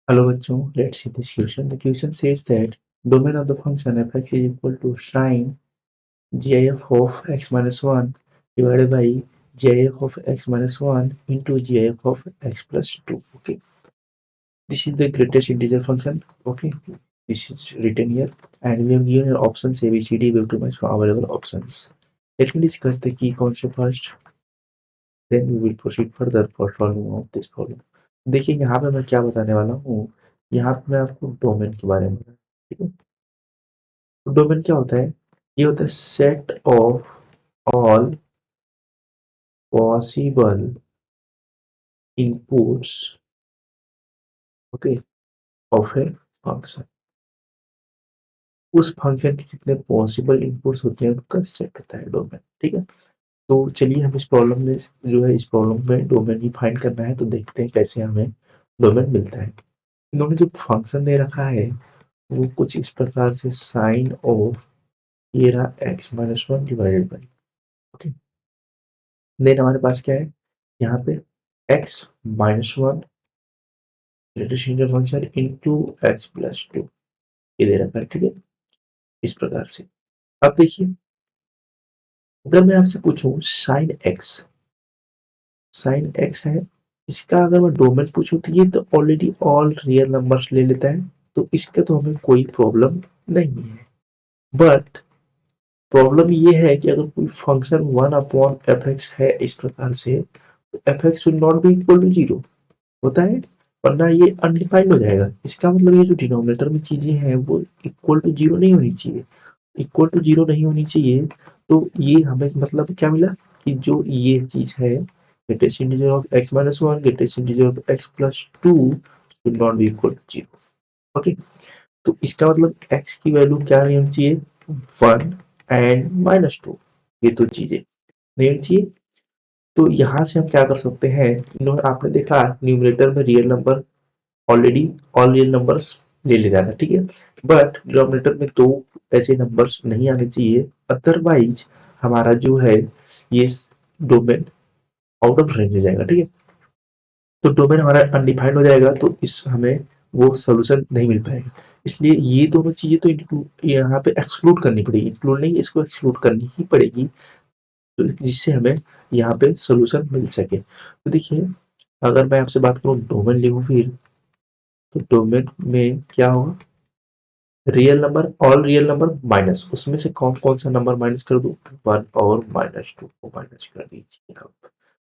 Hello bachcho, let's see this question. The question says that domain of the function f(x) is equal to sin gif of x minus 1 divided by gif of x minus 1 into gif of x plus 2. Okay, this is the greatest integer function. Okay, this is written here, and we have given here options A, B, C, D. We have to match for available options. Let me discuss the key concept first, then we will proceed further for solving of this problem. देखिए यहाँ पे मैं क्या बताने वाला हूँ, यहाँ पे मैं आपको डोमेन के बारे में बताऊँ, ठीक है। तो डोमेन क्या होता है, ये होता है set of all possible inputs, okay, of a function. उस फंक्शन के जितने पॉसिबल इनपुट्स होते हैं उनका सेट होता है डोमेन, ठीक है। तो चलिए हम इस प्रॉब्लम में जो है, इस प्रॉब्लम में डोमेन ही फाइंड करना है, तो देखते हैं कैसे हमें डोमेन मिलता है। इन्होंने जो फंक्शन दे रखा है वो कुछ इस प्रकार से साइन ऑफ ये रहा x minus one divided by, okay. Then हमारे पास क्या है यहाँ पे, x minus one rational function into x plus two, ये दे रखा है, ठीक है, इस प्रकार से। अब देखिए, अगर मैं आपसे पूछूं साइन एक्स है, इसका अगर मैं डोमेन पूछूं तो ये तो ऑलरेडी ऑल रियल नंबर्स ले लेता है, तो इसका तो हमें कोई प्रॉब्लम नहीं है। बट प्रॉब्लम ये है कि अगर कोई function one upon f x है इस प्रकार से, तो f x should not be equal to zero होता है, वरना ये अनडिफाइंड हो जाएगा। इसका मतलब ये जो डिनोमिनेटर में चीजें हैं वो इक्वल टू जीरो नहीं होनी चाहिए, इक्वल टू जीरो नहीं होनी चाहिए। तो ये हमें मतलब क्या मिला कि जो ये चीज है, greatest integer of x minus one, greatest integer of x plus two should not be equal to zero, okay. तो इसका मतलब एक्स की वैल्यू क्या नहीं होनी चाहिए, वन एंड माइनस टू, ये दो चीजें नहीं होनी चाहिए। तो यहाँ से हम क्या कर सकते हैं, आपने देखा न्यूमरेटर में real number already all real numbers ले लिया था, ठीक है। बट डिनोमिनेटर में दो ऐसे नंबर्स नहीं आने चाहिए, अदरवाइज हमारा जो है ये डोमेन आउट ऑफ रेंज हो जाएगा, ठीक है। तो डोमेन हमारा अनडिफाइंड हो जाएगा, तो इस हमें वो सोल्यूशन नहीं मिल पाएगा। इसलिए ये दोनों चीजें तो यहाँ पे एक्सक्लूड करनी पड़ेगी, इंक्लूड नहीं, इसको एक्सक्लूड करनी ही पड़ेगी, तो जिससे हमें यहाँ पे सोल्यूशन मिल सके। तो देखिए, अगर मैं आपसे बात करूँ डोमेन लिखूँ फिर, तो डोमेन में क्या होगा, real number, all real number minus, उसमें से कौन कौन सा नंबर माइनस कर दूं, वन और माइनस टू को माइनस कर दीजिए आप,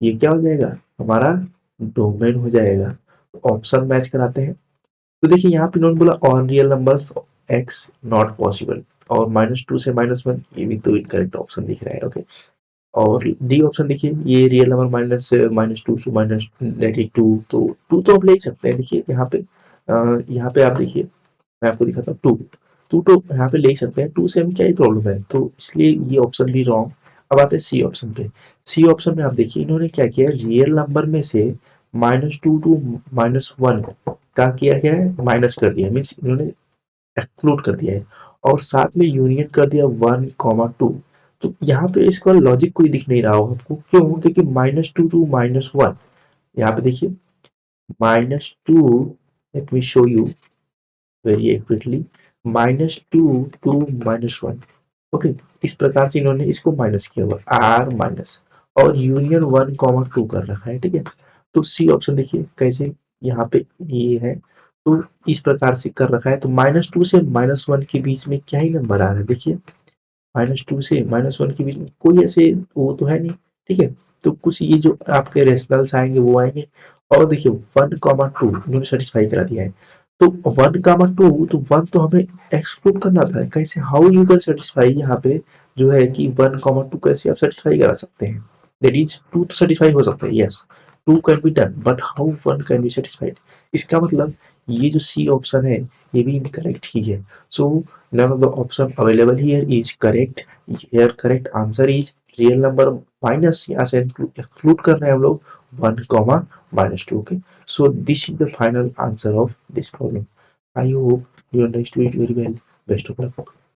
ये क्या हो जाएगा, हमारा डोमेन हो जाएगा। तो ऑप्शन मैच कराते हैं। तो देखिए यहाँ पे इन्होंने बोला all real numbers x not possible, और माइनस टू से माइनस वन, ये भी तो इनकरेक्ट ऑप्शन दिख रहा है, ओके। और डी ऑप्शन देखिए, ये real number minus minus two से माइनस नेगेटिव टू, तो टू तो आप ले ही सकते हैं। देखिए यहाँ पे आप देखिए, मैं आपको दिखाता हूँ टू, टू तो यहाँ पे ले ही सकते हैं, टू से हम क्या ही प्रॉब्लम है, तो इसलिए ये ऑप्शन भी रॉन्ग। अब आते हैं सी ऑप्शन पे। सी ऑप्शन में आप देखिए इन्होंने क्या किया, रियल नंबर में से माइनस टू माइनस वन का किया गया है, माइनस कर दिया, मीन्स इन्होंने एक्सक्लूड कर दिया है, और साथ में यूनियन कर दिया वन कॉमा टू। तो यहाँ पे इसका लॉजिक कोई दिख नहीं रहा होगा आपको, क्यों, क्योंकि माइनस टू माइनस वन, यहाँ पे देखिए minus two, let me show you very accurately, minus two minus one, okay. इस प्रकार से इन्होंने इसको माइनस किया हुआ आर माइनस, और यूनियन वन कॉमा टू कर रखा है, ठीक है। तो सी ऑप्शन देखिए कैसे, यहाँ पे ये है, तो इस प्रकार से कर रखा है। तो माइनस टू से माइनस वन के बीच में क्या ही नंबर आ रहा है, देखिए माइनस टू से माइनस वन के बीच में कोई ऐसे वो तो है नहीं, ठीक है। तो कुछ ये जो आपके रेशनल्स आएंगे वो आएंगे, और देखिए वन कॉमा टू इन्होंने सेटिस्फाई करा दिया है। तो वन कॉमा टू, तो वन तो हमें एक्सक्लूड करना था, कैसे, हाउ यू कैन सेटिस्फाई, यहाँ पे जो है कि वन कॉमा टू कैसे आप सेटिस्फाई करा सकते हैं, दैट इज टू तो सेटिस्फाई हो सकता है, yes, two can be done, but how one can be satisfied. इसका मतलब ये जो सी ऑप्शन है ये भी इनकरेक्ट ही है। सो none of the option available here is correct. Here correct answer is real number minus, यहाँ से exclude कर रहे हैं हम लोग one comma minus two, okay. So this is the final answer of this problem. I hope you understood it very well. Best of luck.